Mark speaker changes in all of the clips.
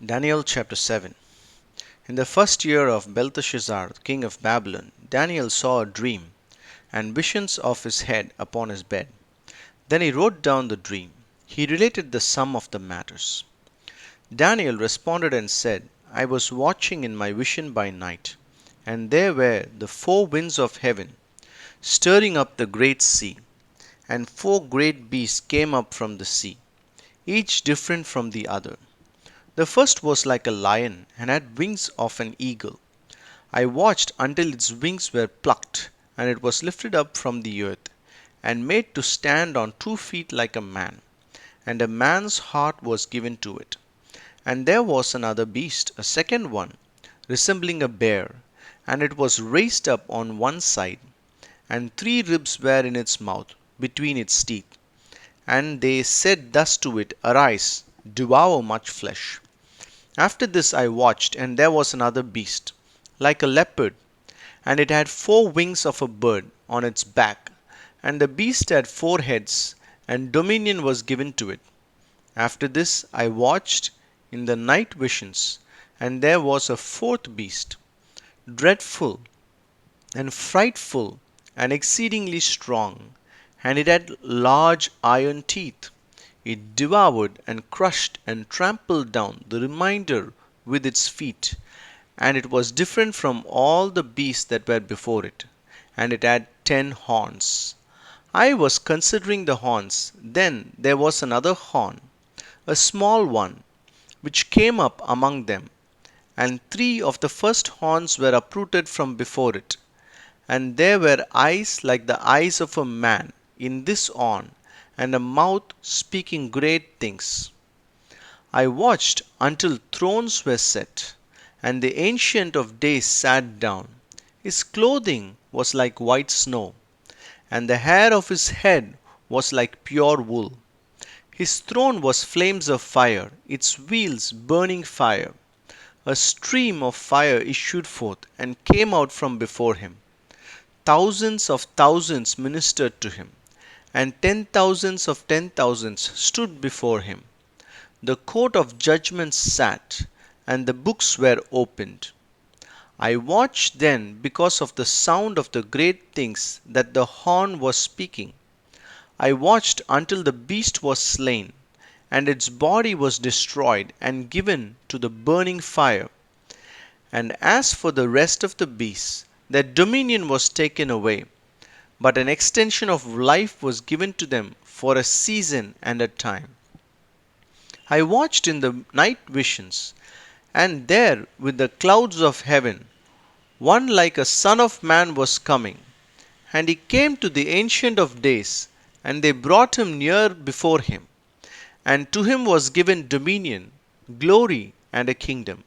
Speaker 1: Daniel chapter 7. In the first year of Belteshazzar, king of Babylon, Daniel saw a dream and visions of his head upon his bed. Then he wrote down the dream. He related the sum of the matters. Daniel responded and said, I was watching in my vision by night, and there were the four winds of heaven, stirring up the great sea, and four great beasts came up from the sea, each different from the other. The first was like a lion and had wings of an eagle. I watched until its wings were plucked, and it was lifted up from the earth, and made to stand on 2 feet like a man, and a man's heart was given to it. And there was another beast, a second one, resembling a bear, and it was raised up on one side, and 3 ribs were in its mouth, between its teeth. And they said thus to it, Arise, devour much flesh. After this I watched, and there was another beast, like a leopard, and it had 4 wings of a bird on its back, and the beast had 4 heads, and dominion was given to it. After this I watched in the night visions, and there was a fourth beast, dreadful and frightful and exceedingly strong, and it had large iron teeth. It devoured and crushed and trampled down the remainder with its feet, and it was different from all the beasts that were before it, and it had 10 horns. I was considering the horns, then there was another horn, a small one, which came up among them, and 3 of the first horns were uprooted from before it, and there were eyes like the eyes of a man in this horn, and a mouth speaking great things. I watched until thrones were set, and the Ancient of Days sat down. His clothing was like white snow, and the hair of his head was like pure wool. His throne was flames of fire, its wheels burning fire. A stream of fire issued forth and came out from before him. Thousands of thousands ministered to him, and 10,000s of 10,000s stood before him. The court of judgment sat, and the books were opened. I watched then because of the sound of the great things that the horn was speaking. I watched until the beast was slain, and its body was destroyed and given to the burning fire. And as for the rest of the beasts, their dominion was taken away, but an extension of life was given to them for a season and a time. I watched in the night visions, and there with the clouds of heaven, one like a son of man was coming. And he came to the Ancient of Days, and they brought him near before him. And to him was given dominion, glory, and a kingdom,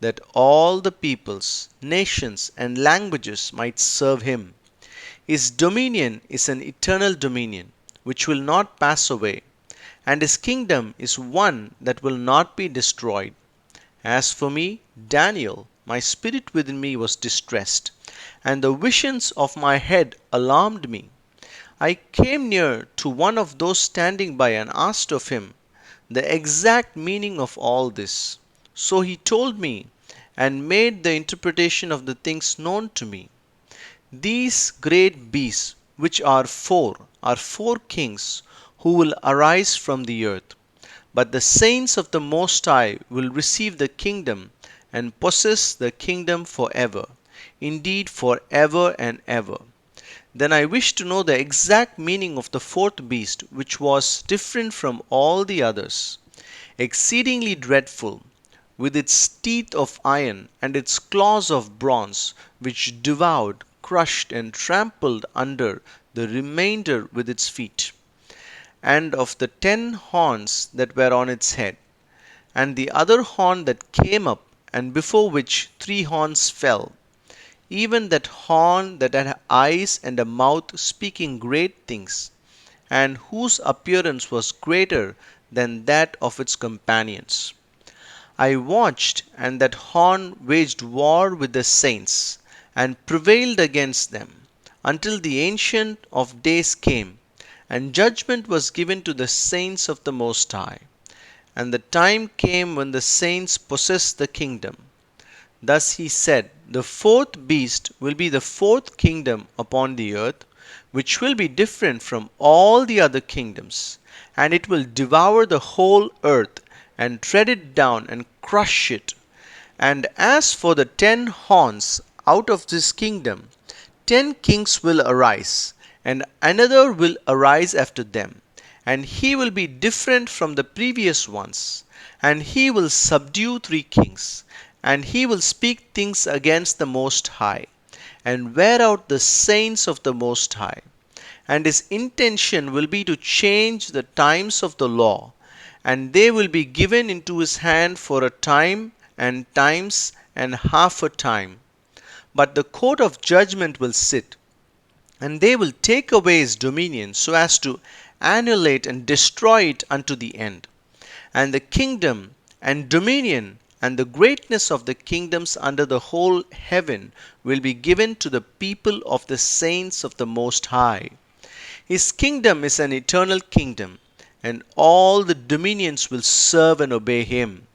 Speaker 1: that all the peoples, nations, and languages might serve him. His dominion is an eternal dominion, which will not pass away, and his kingdom is one that will not be destroyed. As for me, Daniel, my spirit within me was distressed, and the visions of my head alarmed me. I came near to one of those standing by and asked of him the exact meaning of all this. So he told me and made the interpretation of the things known to me. These great beasts, which are 4 kings who will arise from the earth. But the saints of the Most High will receive the kingdom and possess the kingdom forever, indeed forever and ever. Then I wished to know the exact meaning of the fourth beast, which was different from all the others, exceedingly dreadful, with its teeth of iron and its claws of bronze, which devoured, crushed, and trampled under the remainder with its feet, and of the 10 horns that were on its head, and the other horn that came up, and before which 3 horns fell, even that horn that had eyes and a mouth speaking great things, and whose appearance was greater than that of its companions. I watched, and that horn waged war with the saints, and prevailed against them, until the Ancient of Days came, and judgment was given to the saints of the Most High. and the time came when the saints possessed the kingdom. Thus he said, the fourth beast will be the fourth kingdom upon the earth, which will be different from all the other kingdoms, and it will devour the whole earth, and tread it down, and crush it. And as for the 10 horns, out of this kingdom 10 kings will arise, and another will arise after them, and he will be different from the previous ones, and he will subdue 3 kings, and he will speak things against the Most High, and wear out the saints of the Most High. And his intention will be to change the times of the law, and they will be given into his hand for a time, and times, and half a time. But the court of judgment will sit, and they will take away his dominion, so as to annihilate and destroy it unto the end. And the kingdom and dominion and the greatness of the kingdoms under the whole heaven will be given to the people of the saints of the Most High. His kingdom is an eternal kingdom, and all the dominions will serve and obey him.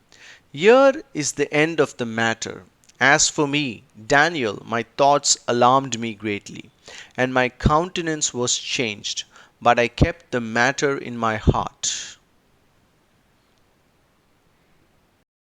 Speaker 1: Here is the end of the matter. As for me, Daniel, my thoughts alarmed me greatly, and my countenance was changed, but I kept the matter in my heart.